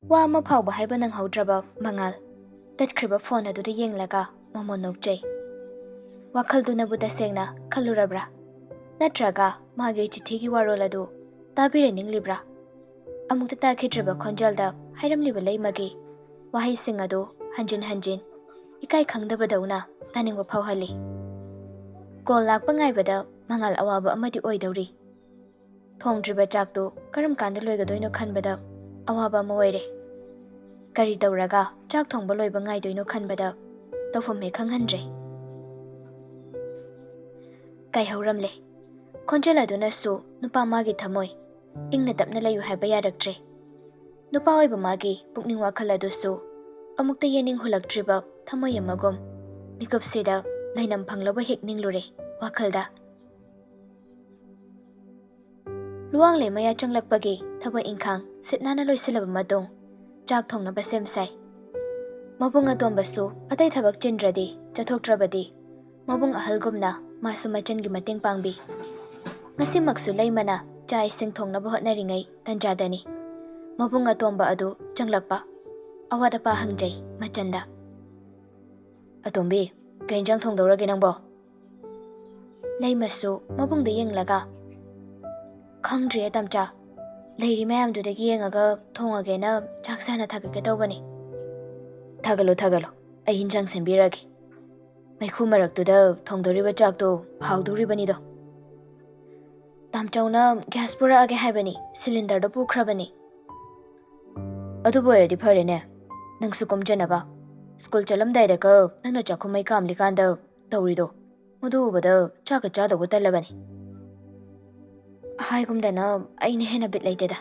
Wa ama phawba haiba nanghaudraba Mangal tatkhriba phone aduda yenglaga Momo nokjay. Wakhaldunabu tasengna khalurabra natraga mage chithigi warol adu tabire ninglibra amukta takhidriba khonjalda hairamliba leimagi wahai sing adu hanjin hanjin ikai khangdabadauna taningba phawhali kol lakpa ngaibada Mangal awaba amadi oidauri thongdriba chaktu karam kanda loigadoino khanbada awaba ama oire kari tawraga chak thongba loiba ngaidoino khanbada tawfam he khanghanjre kai hauramle khonjal aduna su nupa magi thamoi ingna tapna layu haiba yaraktre nupa oiba magi pukning wakhal adu su amukta yening hulaktriba thamoi amagom mikap sida lainam phanglaba hek ninglure wakhalda luang le maya changlakpagi thaba ingkhang sitnana loisilaba matong chak thongna basem sai mabung atomba su atai thabak chindradi chathoktrabadi mabung ahalgumna masu machangi mating pangbi ngasi maksu leimana chai sing thongna ba hotnaringai tanjadani mabung atomba adu changlakpa awada pa hangjai machanda atombi kainjang thongdorage nangbo leimasu mabung de yenglaga khangdri tamcha leiri mayam du de yengaga thongage na chaksana thagake tawbani thagalo ai hinjang sembirage maikhu maraktuda thongdoriba chakto hawdoribani do tamchauna gas pura age haibani cylinder do pukhrabani adu boiradi pharene nangsu komjanaba school chalamdai da ka nangna chakhumai kamli kanda tawrido mudu ubada chaka chada butalabani haigumdana aine hena bit laiteda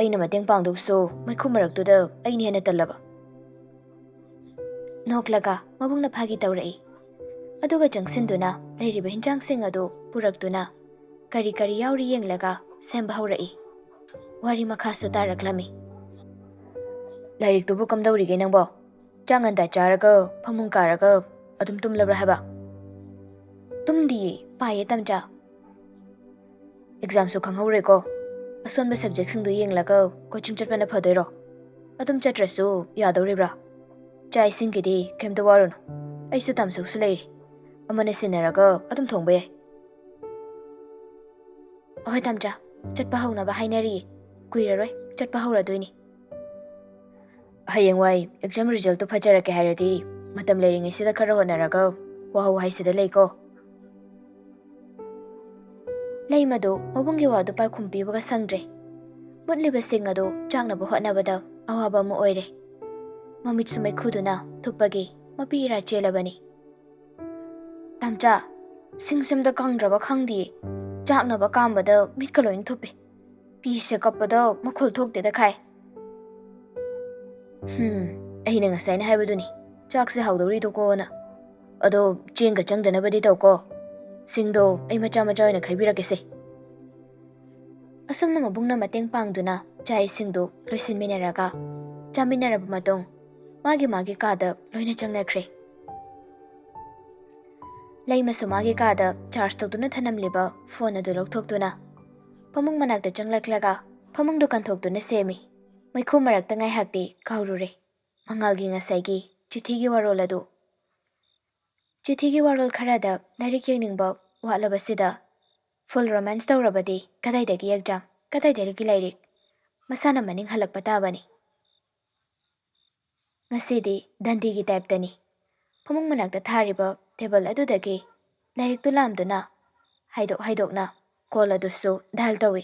aina mateng pangdo so maikhu maraktuda aine hena talaba noklaga mabungna phagi tawrai aduga changsinduna leiriba hinjang sing adu puraktuna kari kari yauri yenglaga semba haurai wari makha su taraklami lairik tubu kamdawrige nangbo changanda charaga phamung karaga adum tumlabra haba tumdi paye tamcha exam su khanghore ko asonba subject sing du yenglaga coaching chatpana phadoiro adum chatrasu yadoribra chai singkidi kemda warun aisu tamsuk su leiri amane sinaraga adum thongba yai ahoy tamcha chatpa hauna ba hainari kuiraroi chatpa hauradoini hayengwai exam result to phajarake hairadi matam leiringai sida khara honaraga wahu haisida leiko leimado mabungi wadu pai khumpi baga sangdre mutliba sing ado changna ba hotnabada awaba mu oire mamit sumai khuduna thupagi mapi ira chelabani tamcha singsimda kangdraba khangdi chakna ba kambada mitkaloin thupi pise kapada makhol thokte da khai aina ngasai na haibaduni chakse hawdori to ko na ado chenga changdana badi to ko singdo ai macha macha oina khaibirake se asamna mabungna mateng pangduna chai singdo loisin minaraga chaminaraba matong magi kada loina changnakre leima sumagi kada charge tokduna thanamliba phone adu lokthokduna pamung manakta changlaklaga pamung dukan thokduna semi maikhu marakta ngai hakti kaurure mangalgi ngasaigi chithigi warol adu chithigi warol kharada narik yeningba walabasida full romance tawrabadi kadaidagi exam kadaidagi lairik masana maning halak patabani ngasidi dandigi type tani pamung manakta thariba table adudagi lairik tu lamduna haidokna call adusu dal tawi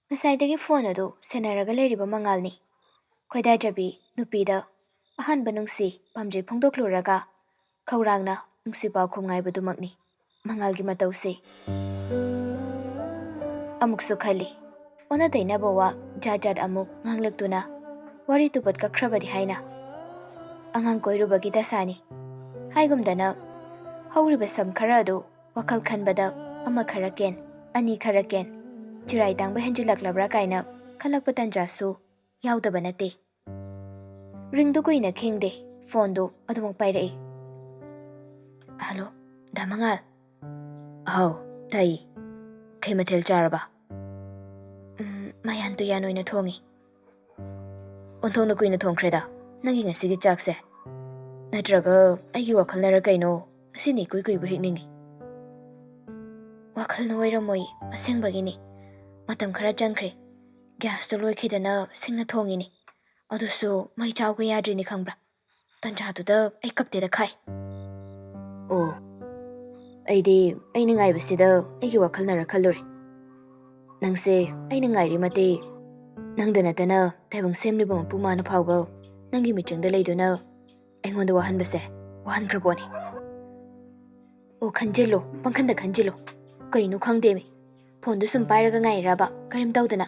ngasaidagi phone adu senaraga leiriba mangalni khoida jabi nupida ahan banungsi pamje phongdokluraga khaurangna nungsi pa khumngai badumakni mangalgi matausi amuksu khali ona daina bawa jajat amuk nganglaktuna wari tupat kakhrabadi haina angang koirubagi dasani haigumdana hauriba sam khara adu wakhal khanbada ama kharaken ani kharaken chirai tangba henjilaklabra kaina khalakpa tanjasu yaudaba nate ring du koina khengde phone do adumok pairai hello damangal aw tai kai mathel charaba mayan tuyan oina thongi. Onthongna kuina thongkreda nangi ngasigi chakse. Natraga aigi wakhalnara kaino asini kui bu hikningi. Wakhalna oiramoi asengbagini. Matam khara changkre. Gas to loikhidana singna thongini. Adusu mai chawga yadrini khangbra. Tanjatuda ai kapteda khai. Oh. Aidi aina ngaibasida aigi wakhalnara khalluri. Nangse aina ngairi mate nangdana tana taibang semliba mapumana phawba nangi michangda leiduna aingonda wahanbase wahankraboni. O khanjilo pangkhanda khanjilo kainu khangdemi phone sum pairaga ngairaba karim tawdana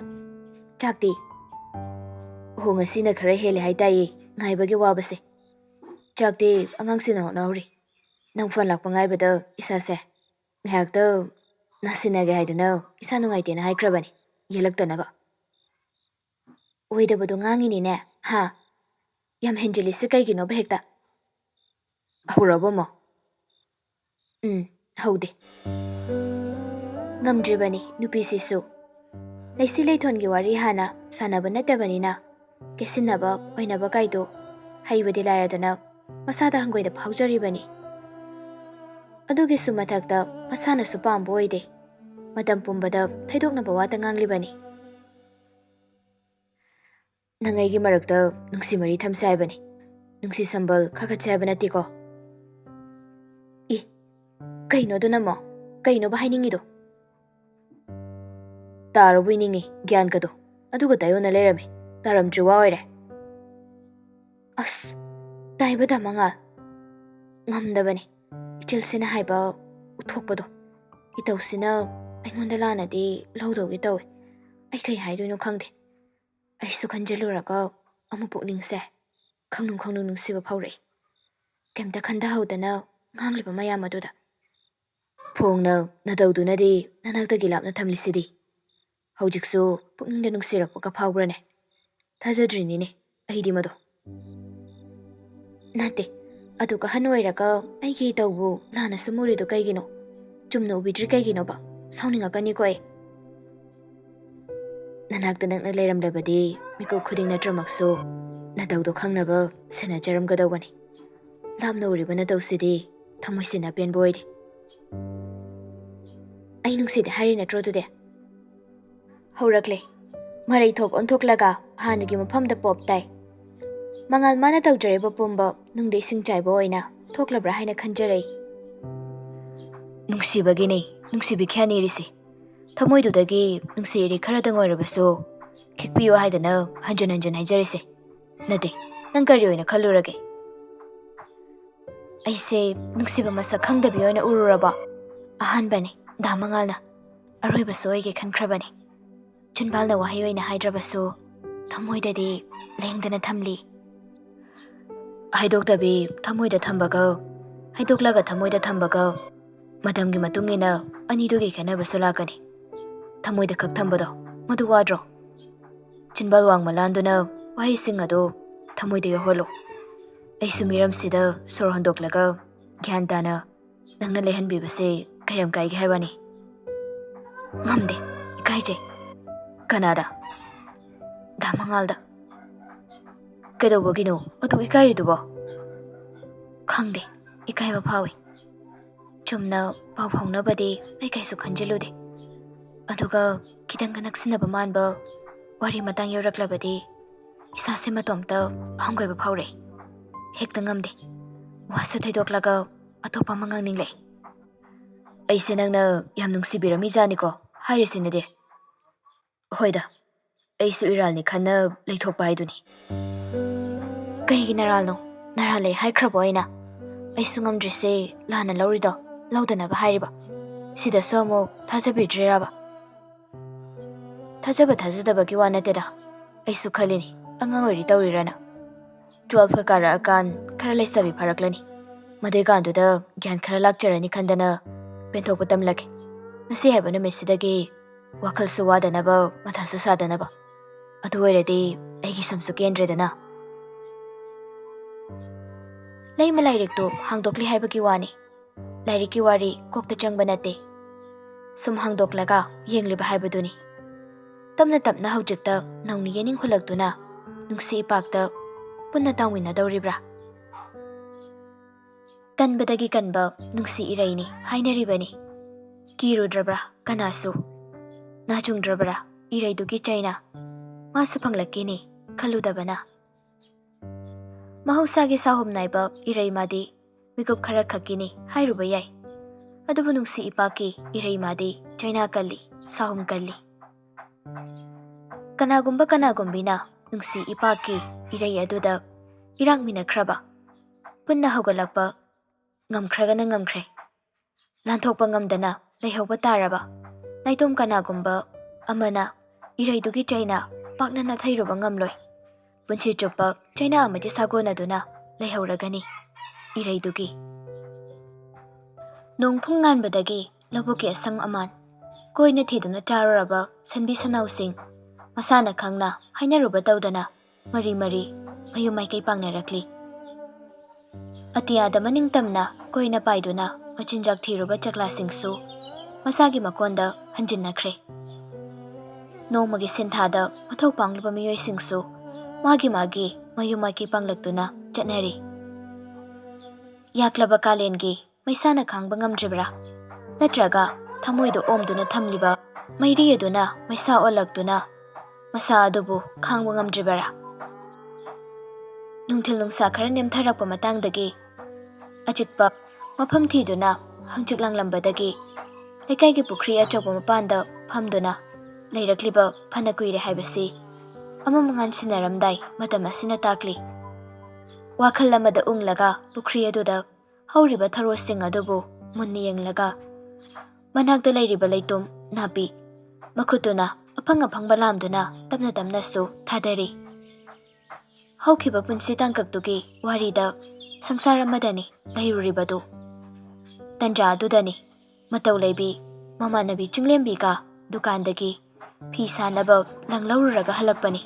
chakti o ngasina khara hele haitai ngaibagi wabase chakti angangsina honawri nang phone lakpa ngaibada isase ngakta nasinage haiduna isa nungaitena haikrabani yelaktanaba oidabadu nganginine ha yam henjelisi kaigino behekta hurabamo haude ngamdribani nupisisu laisi leithongi wari hana sanaba natabanina kesinaba oinaba kaido haibadi lairadana masada hangoida phawjaribani adugi sumathakta masana supam boide matam pumbada thaidoknaba wata nganglibani nangaigi marakta nungsi mari thamsaibani nungsi sambal khakhatsabana tiko I kaino dunamo kaino bahainingido Taro buiningi gyan kado aduga tayona lerame taram juwa oire as taibada mangal ngamdabani ichilsina haiba uthokpado itawsina aingonda lanadi laudogi tawe ai kai haidoino khangde aisu khanjaluraga amu pukningse khangnung nungsiba phawrei kemta khanda haudana ngangliba mayam aduda phongna nadawdunadi nanakdagi lapna thamlisidi haujiksu pukningda nungsirakpa phawbrane thajadrinine aidi mado nate aduka hanoiraga aigi tawbu lana samurido kaigino chumna ubidri kaigino ba sauninga kani koi nanakta nakna leiramlabadi miko khudingna tramaksu nadawdo khangnaba sena jaramgadawani lamna uribana tawsidi thamoisina penboide ai nungsidi hari natro dude haurakle marai thok onthoklaga hanagi mafamda pop tai mangal mana tawjare pumba nungde singchaiba oina thoklabra haina khanjarei nungsibagini nungsibi khani risi thamoidudagi nungsiri kharadang oirabasu khikpiyo haidana hanjan haijarise nade nang kari oina khallurage aise nungsiba masa khangdabi oina ururaba ahanbani damangalna aroibasu oige khankrabani chunbalda wahi oina haidrabasu thamoidadi lengdana thamli haidoktabi thamoida thambaga haidoklaga thamoida thambaga matamgi matungina anidugi khenabasu lakani thamoida khak thambado madu wadro chinbal wang malanduna wahi singado thamoida yoholo aisu miramsida sor hondoklaga gyan tana nangna lehanbibase kayam kaigi haibani ngamde ikaije kanada damangalda kedobagino atu ikairidubo khangde ikaiba phawi chumna pau phaunabadi ai kaisu khanjilude aduga kitang kanaksinaba manba wari matang yoraklabadi isase matomta hangoiba phawre hekta ngamde wasu thaidoklaga atopa mangang ningle aise nangna yam nungsibirami janiko hairesinade hoida aisu iralni khanna leithokpa haiduni kaigi naralno narale haikrabo aina aisu ngamdrise lana laurido laudanaba hairiba sida somo thajabidriraba thajaba thajadabagi wanateda aisu khalini angang ori tawrirana 12 ka kara akan khara laisabi pharaklani madai ganduda gyan khara lakjarani khandana penthokpa tamlake ngasi haibana mesidagi wakhal suwadanaba mathasu sadanaba adu oiradi aigi samsu kendredana leima lairiktu hangdokli haibagi wani lairiki wari kokta changba nate sum hangdoklaga yengliba haibaduni Tapna tapna hꯧjikta nauni yening hulaktuna nungsi ipakta punna tawminadawribra. Kanbadagi kanba nungsi iraini hainaribani. Kirudrabra kanasu. Nachungdrabra EREIDUGI China. Masu panglakini kaludabana. Mahusagi sahum naiba EREIMADI mikup khara khakini hairubayai. Adubu nungsi ipaki EREIMADI China kalli sahum kalli. Kanagumbina nungsi ipaki EREI aduda irang minakraba. Punna haugalakba ngamkragana ngamkre. Lanthokpa ngamdana leihauba taraba. Naitom kanagumba amana EREIDUGI China pakna nathairuba ngamloi. Punchi chuppa China amati sagonaduna leihauragani EREIDUGI. Nongphung nganbadagi labuki asang aman. Koina thiduna chararaba sanbi sanausing. Masana khangna hainaruba tawdana mari mayumai kay pangnarakli. Atiyada maningtamna koina paiduna machinjak thiruba chaklasingsu masagi makonda hanjinnakre. Nongmagi sinthada mathau pangluba miyoisingsu magi mayumai kay panglaktuna chatnari. Yaklaba kalengi maisana khangba ngamdribra. Natraga thamoido omduna thamliba mairi aduna maisa olaktuna masa adubu khangba ngamdribara. Nungthil nungsa khara nemtharakpa matangdagi achikpa mafam thiduna hangchiklanghlambadagi lekaigi pukhri achokpa mapanda phamduna leirakliba phana kuire haibasi amamangan sinaramdai matam asina takli. Wakhal amada unglaga pukhri aduda hauriba tharosing adubu munni yenglaga manakda leiriba leitum napi makhutuna apanga lamduna tapna su thadari. Haukiba punsi tangkaktugi warida sangsara madani leiruribadu. Tanja adudani matau leibi mamanabi chinglembiga dukandagi fi sanaba langlaururaga halakpani.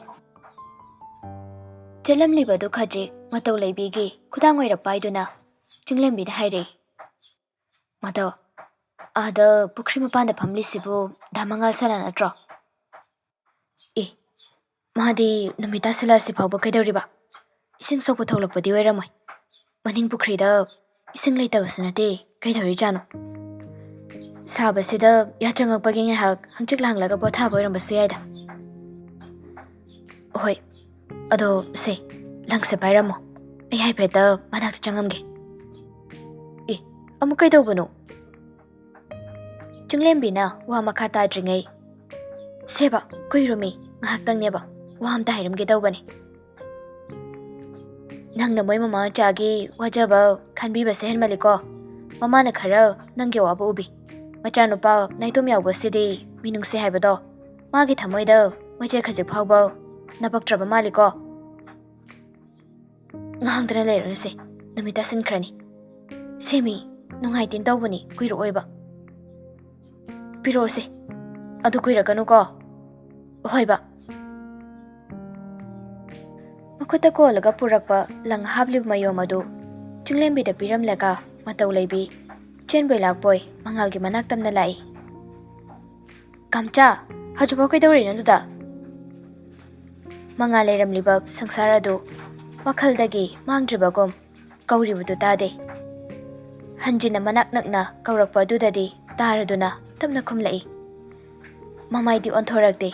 Chalamlibadu khajik matau leibigi khudangwaira paiduna chinglembina haire. Matau ada pukhri mapanda phamlisibu damangal sana natro. Mahadi numita silasi phawba kaidawriba. Ising sokpa tholakpadi oiramoi. Maning pukrida ising leitabasi nate kaidawri jano. Sabasida yachangakpagi ngahak hangchiklanglaga pothaba oirambasu yaida. Hoi, ado se langse pairamo. Ai haipeta manakta changamge. Amu kaidawbano. Chinglembina wa makha tadringai. Seba kuirumi ngahaktang neba. Waham tahiram gidawbani. Nangna moi mama chagi wajaba khanbi basehen maliko. Mama na khara nangge waba ubi. Machanu pa naitom yawbasidi minungse haibado. Magi thamoida mache khajik phawba napaktraba maliko. Ngahangdana leirunse namita sinkrani. Semi nunghaitin tawbani kuiro oiba. Pirose adu kuirakanu ko. Hoiba. Makuta ko laga purakpa lang hablib mayom adu chinglembida piramlaga matau leibi chenboi lakpoi mangalgi manaktamna lai. Kamcha hajupa kaidawri nanduda. Mangal leiramliba sangsara adu wakhaldagi mangdribagom kauribudu tade. Hanjina manak nakna kaurakpa adudadi taraduna tamna khumlai. Mamaidi onthorakde.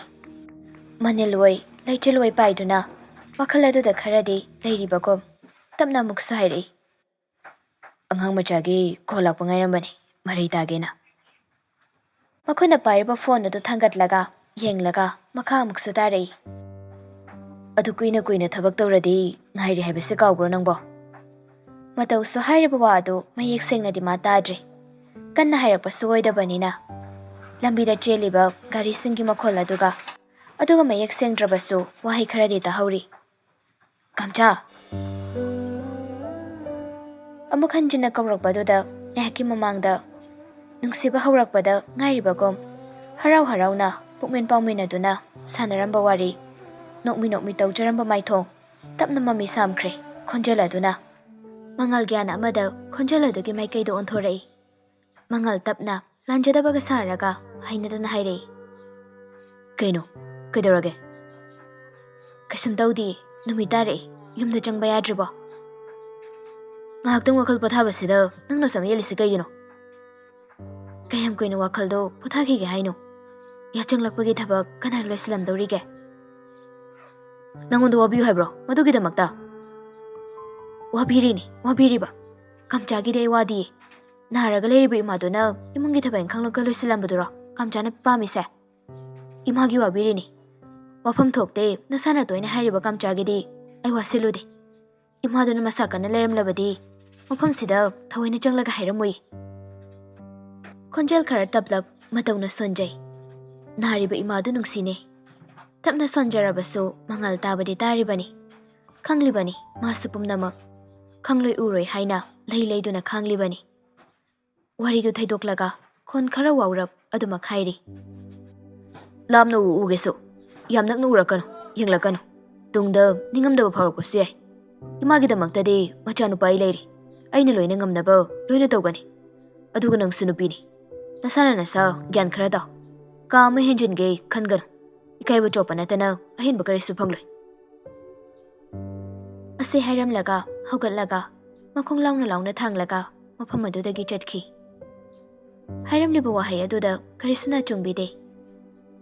Manilwoi leichelwoi paiduna Wakhal aduda kharadi leiribagom tamna muksa hairi. Anghang machagi kolak pangairambani marai tagena. Makhuna pairiba phone adu thangatlaga yenglaga makha muksu tarei. Adu kuina thabak tawradi ngairi haibase kawbro nangbo. Matau su hairiba wa adu mayek sengnadi ma tadre. Kanna hairakpa suoidabanina. Lambida cheliba gari singi makhol aduga mayek sengdrabasu wahai kharadi tahauri. Kamcha. Amuk hanjina kawrakpaduda ngahaki mamangda nungsiba haurakpada ngairibagom harau-harauna pukmen pawminaduna sanaramba wari nokmi tawjaramba maithong tapna mami samkre khonjaladuna mangal gyana amada khonjaladugi maikaido onthorai. Mangal tapna lanjadabaga saraga hainadana hairei. Kaino Kaidaurage? Kaisum tawdi numit tare yumda changba yadribo. Ngahaktang wakhal pothabasida nangno samyelisi kaygino. Kayam koina wakhaldo pothakige haino. Yachanglakpagi thabak kana loisilamdawrige. Nangonda wabiyu haibro madugidamakta. Wabiriba. Kamchagide wadi. Naraga leiriba imaduna imungi thaba inkhangloka loisilambaduro kamchana pamise. Imagi wabirini. Wafam thokte nasana toina hairiba kamchagide ai wasilude. Imaduna masakana leiramlabadi mafam sida thawaina changlaga hairamoi. Konjel khara tablab matawna sonjai. Nariba imadu nungsine. Tapna sonjarabasu mangal tabadi taribani. Khanglibani masu pumnamak. Khangloi uroi haina leiduna khanglibani. Waridu thaidoklaga kon khara wawrap aduma khairi. Lamna ugeso. Yamnakna urakano yenglakano. Tungda ningamdaba phawrakpasu yai. Imagidamaktadi machanupa ai leiri. Aina loina ngamnaba loina tawgani. Aduga nangsu nupini. Nasana nasa gyan khara daw. Kaama henjinge khangano. Ikaiba chopa natana ahinba karisu phangloi. Ase hairamlaga haugatlaga makhong launa thanglaga mafam adudagi chatkhi. Hairamliba wahai aduda karisuna chungbide.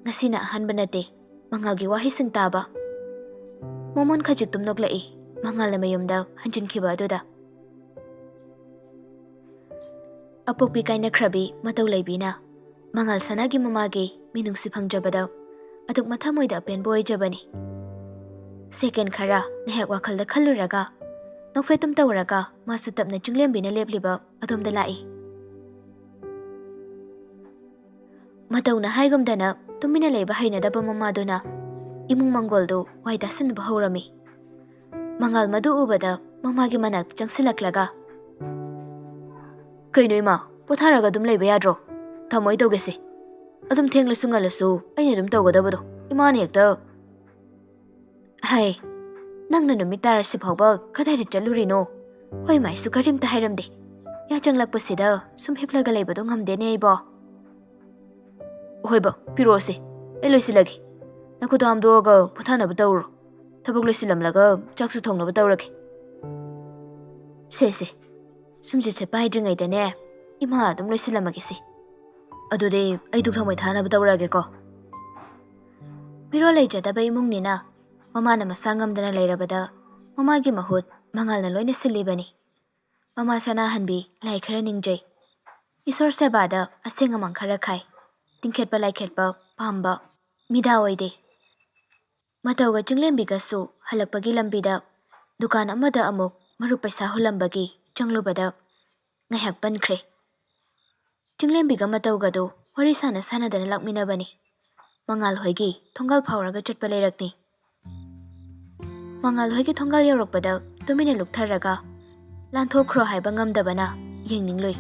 Ngasina ahanba nate mangalgi wahising taba. Momon khajik tumnoklai mangal na mayumda hanjinkhiba aduda. Apokpi kaina khrabi mataw laibina mangal sanagi mamagi minungsi phangjabada aduk mathamoida penboy jabani. Second khara nehak wakhalda khalluraga nokfetum tawraga masu tapna chunglembina lepliba adomda lai. Matawna haigumdana tumina leiba hainadaba mamaduna imung mangoldu waida sanba hawrami. Mangal madu ubada mamagi manak changsilaklaga. Kaino ima potharaga dum leiba yadro thamoi tawgesi. Adum thenglasu ngalasu aina dum tawgadabado imani hekta. Hai nangna numit tarasi phawba kadai chalurino. Hoi mai su karimta hairamde. Ya changlakpasida sum hiplaga leibado ngamdene aibo. Hoiba pirose eloisilagi. Nakudo amdoga pothanaba tawro. Thabak loisilamlaga chaksu thongnaba tawrage. Se sumjise paidringaidane ima adum loisilamagesi. Adude ai duk thamoi thanaba tawrage ko. Miro leijadaba imungnina mamana masangamdana leirabada mamagi mahut mangalna loina silibani. Mama sana hanbi lai khara ningjai. Isor sebada asenga mangkhara khai. Tingkhetpa laikhetpa pamba mida oide. Matawga chunglembiga su halakpagi lambida dukan amada amuk maru paisa hulambagi changlubada ngahak pankre. Chunglembiga matawga do wari sana sanadana lakminabani. Mangal hoigi thongal phawraga chatpa leirakni. Mangal hoigi thongal yorokpada tumina luktharaga lanthokro haiba ngamdabana yengningloi.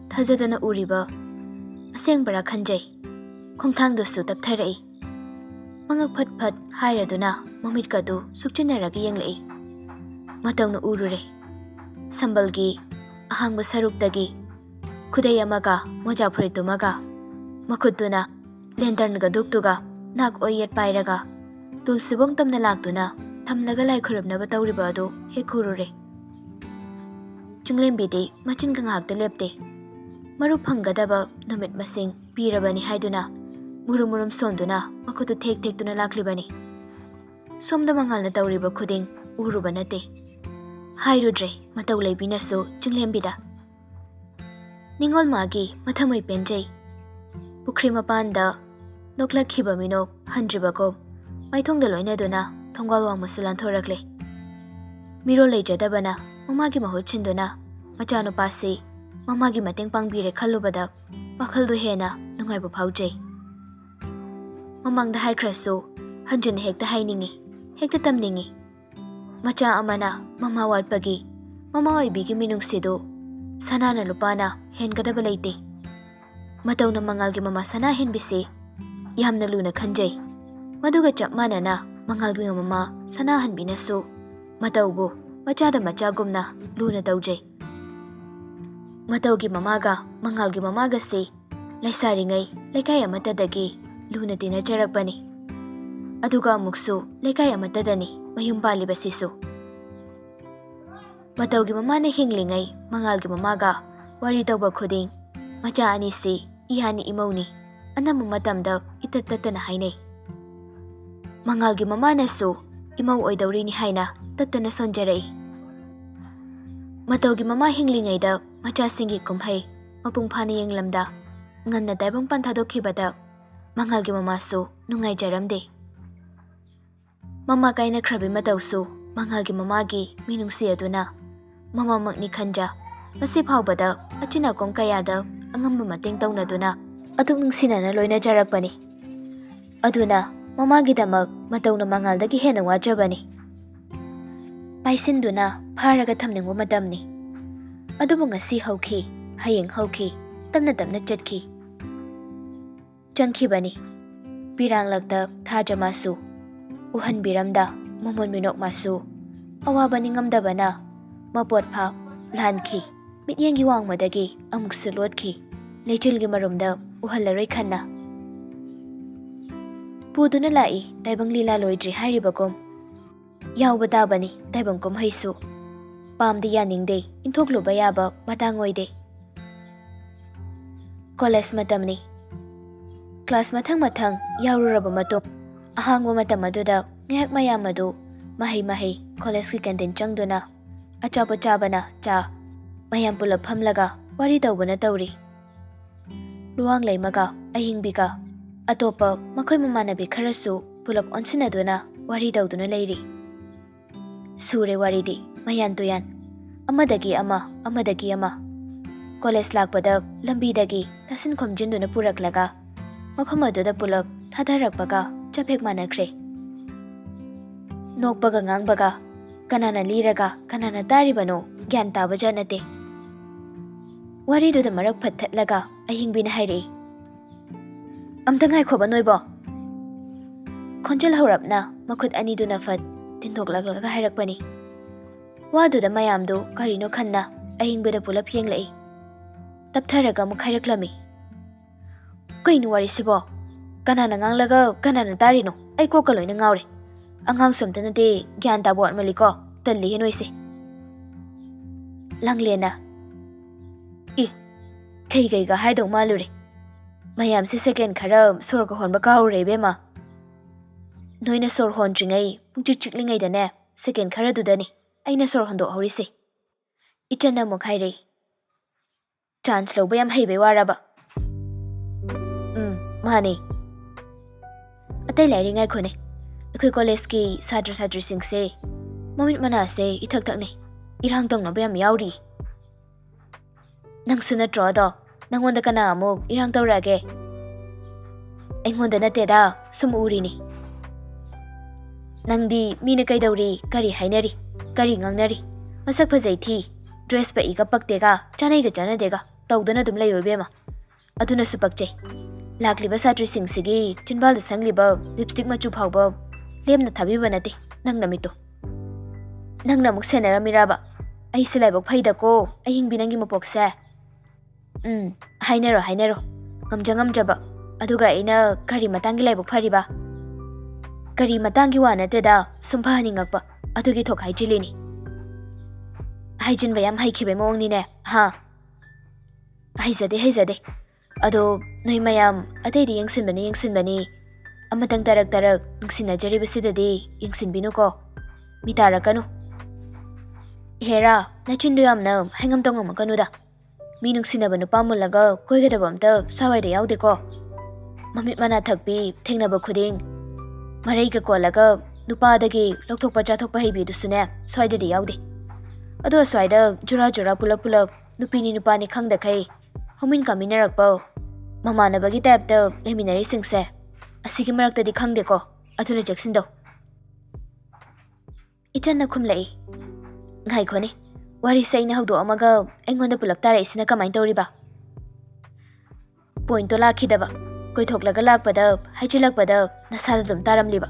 Thajadana uriba aseng bara khanjai khongthangdo su taptharai. Mangak phat hairaduna mamitkadu sukchinaraga yenglai. Matawna urure. Sambalgi ahangba saruktagi khudai amaga moja phuritumaga makhutuna lanternga duktuga nak oyet pairaga tulsibong tamna laktuna thamlaga lai khurabnaba tawriba adu hekhurure. Chunglembidi machin kangakta lepte. Maru phangadaba numit masing pirabani haiduna murum sonduna makutu thek tuna laklibani. Somda mangalna tawriba khuding uruba nate. Hairudre mataw laibinasu chunglembida. Ningol magi mathamoi penjai. Pukri mapanda noklakhiba minok hanjibako maithongda loinaduna thonggal wang masulan thorakle. Miro leijadabana mamagi mahut chinduna machanu pasi mamagi mateng pangbire khallubada wakhaldu hena nungaibu phaujai. Mamangda haikrasu hanjun hekta hainingi hekta tamningi. Macha amana mama watpagi mama oibigi minungsidu sanana lupana hengadaba leite. Matawna mangalgi mama sana henbisi yamna luna khanjai. Maduga chap manana mangalgi mama sana hanbinasu matawbu machada machagumna luna tawjai. Matawgi mamaga mangalgi mamaga si laisaringai laikai amatadagi luna tina charakbani. Aduga amuksu lekai amatadani mayum palibasisu. Mataugi mamana hinglingai mangalgi mamaga wari tauba khuding macha anisi ihani imoni anam matamda itattatana hainai. Mangalgi mamana su imau oidaurini haina tattana sonjarai. Mataugi mama hinglingaida macha singi kumhai mapung phani yenglamda nganna taibang panthadokibada mangalgi mama su nungai jaramde. Mama kaina khrabi matausu mangalgi mamagi minungsi aduna mama makni khanja masi phawbada achina kong kayada angamba mateng taunaduna aduk nungsinana loina jarakpani. Aduna mamagi damak matauna mangaldagi hena wajabani. Paisinduna pharaga thamningwa matamni. Adubu ngasi hauki hayeng hauki tamna tamna chatki. Changkhibani. Biranglakta thaja masu uhan biramda momon minok masu awabani ngamdabana mapot pha lanki mityengi wangmadagi amuk sulotki lechilgi marumda uhallaroi khanna. Puduna lai taibang lila loidri hairibagom yauba tabani taibang kumhaisu pamdi yaningde inthokluba yaba matangoide. College matamni class mathang yaururaba matung ahangwa matam aduda ngayak mayam adu mahi college ki canteen changduna achapa chabana cha mayam pulap phamlaga wari tawbana tawri. Luwang leimaga ahingbiga atopa makhoi mamanabi kharasu pulap onsinaduna wari tawduna leiri. Sure waridi mayan tuyan amadagi ama college lakpada lambidagi tasin khomjinduna puraklaga mafam aduda pulap thadarakpaga chapek manakre. Nokbaga ngangbaga kanana liraga kanana taribano gyan taba janate. Wariduda marak phathatlaga ahingbina hairei. Amta ngaikhoba noibo. Khonjal haurapna makhut aniduna fat tindokлагlaga hairakpani. Waduda mayamdu karino khanna ahingbida pulap yenglai. Taptharaga mukhaiраklami. Kainu warisibo kanana nganglaga kanana tarino ai kokaloina ngawre. Angang somtanate gyan tabo atmaliko talli henoise. Langlena Kaiga haidong malure. Mayam si second khara sorga honba kaure bema. Noina sor hondringai pungchiklingai dane second khara dudani aina sor hondo horise. Ichana mokhaire. Chance lo bayam haibe waraba. Mani. Atai lairingai khone. Akoi college ki sadra singse momit manase ithak thakne irang tong na bayam yauri. Nang suna trodo nangonda kana amuk irang tawrage. Aingonda nateda sum urini. Nangdi mina kaidawri kari hainari kari ngangnari masak phajai thi dress pa iga paktega chanai ga chanadega tawdana dum layo bema aduna supakche lakliba satri singsigi chinbal sangliba lipstick machu phawba lemna thabiba nate nang namito nang namuk senara miraba ai silaibok phaida ko ahing binangi mapoksa hainero ngamjaba aduga ina kari matangi laibok phariba kari matangi wana teda sumpahani ngakpa adugi thok haijilini haijin bayam haikhibe mongni ne ha haizade ado noi mayam atedi yengsinbani amatang tarak nungsina jariba sidadi yengsinbinu ko mitara kanu hera nachindu yamna hangam tongam kanuda mi nungsina banu pamulaga koigadaba amta sawaida yaude ko mamit mana thakpi thengnaba khuding maraiga kolaga nupadagi lokthokpa chathokpa heibi dusune soidadi yaude ado soida jura pulap nupini nupani khangda khai homin kaminarakpa mamanabagi type leminari singse asigi marakta di khangde ko aduna jaksindo ichanna khumlai ngai khone wari saina hawdo amaga engonda pulap tara isina kamai tawriba point to lakhidaba koi thoklaga lakpada haijilakpada nasada dum taramliba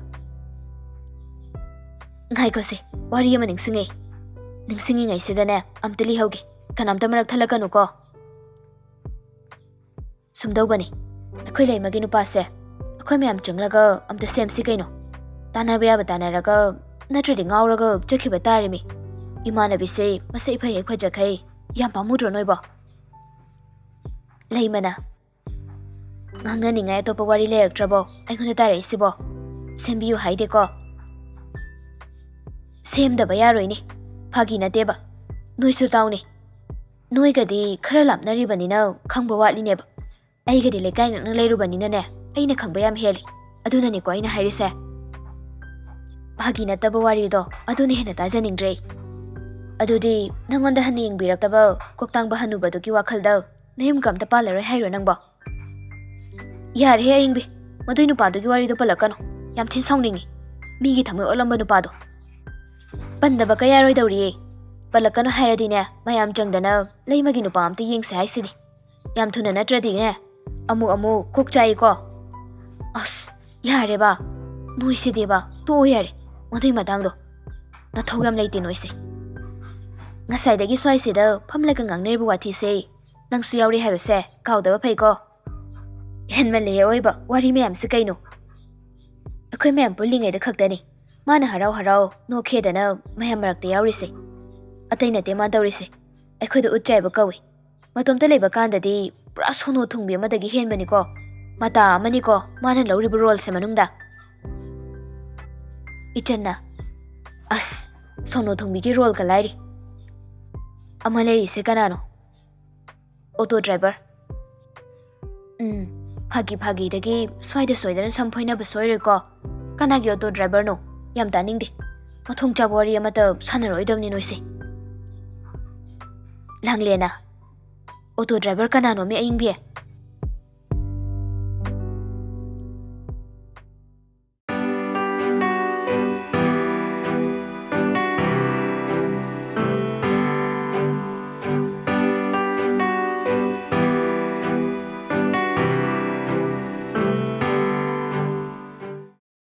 ngai ko se wari ama ningsingi ngai sidane amtali hawge kanamta marak thalakanu ko sumdau bani akhoi lai magi nupa se akhoi myam changlaga amta sem si kaino Tanaba yaba tanaraga natradi ngauraga chakhiba tarimi. Imanabise masai phai hek phajakhai yam pamudro noiba. Leimana ngangna ningai atopa wari leraktrabo aingona tarai sibo. Sembiyu haide ko. Semdaba yaroini. Phagi nateba. Noisu tauni. Noigadi khara lapnaribanina khangba watlineba. Aigadi lekai nakna leirubanina ne aina khangba yam heli. Adunani ko aina hairise. Phagi nataba warido aduni hena tajaningdre. Adudi nangonda hani yengbirakaba koktangba hanubadugi wakhalda nayum kamta palaroi hairo nangba. Yar he aingbi. Madui nupadugi warido palakano. Yam thin saungningi. Migi thamoi olamba nupado. Pandaba kaya roi dauriye. Palakano hairadine mayam changdana leimagi nupa amta yengse haisini. Yam thuna natradi ne amu kokchai ko. As yare ba. Noise deba to yare. Madui matangdo. Nathogam leite noise. Ngasaidagi swaisida phamlaga ngangneribu wathise nangsu yauri haibase kaudaba phaiko. Henmale oiba wari mayam se kaino. Akhoi mayam pulingai da khaktani. Mana harau no khedana mayam marakta yaurise. Ataina te ma daurise. Akhoi da utchaiba kawi. Matomta leiba kandadi pura sono thungbi amadagi henbani ko. Mata amani ko mana lauribu role se manungda. Ichanna. As sono thungbi ki role ka lairi. Amaleri se kanano. Auto driver. Phagi dagi swaida soidana samphoina ba soire ko. Kanagi auto driver no. Yam taningde. Mathung chabori amata sanaroi domni noise. Langlena. Auto driver kanano me aingbi.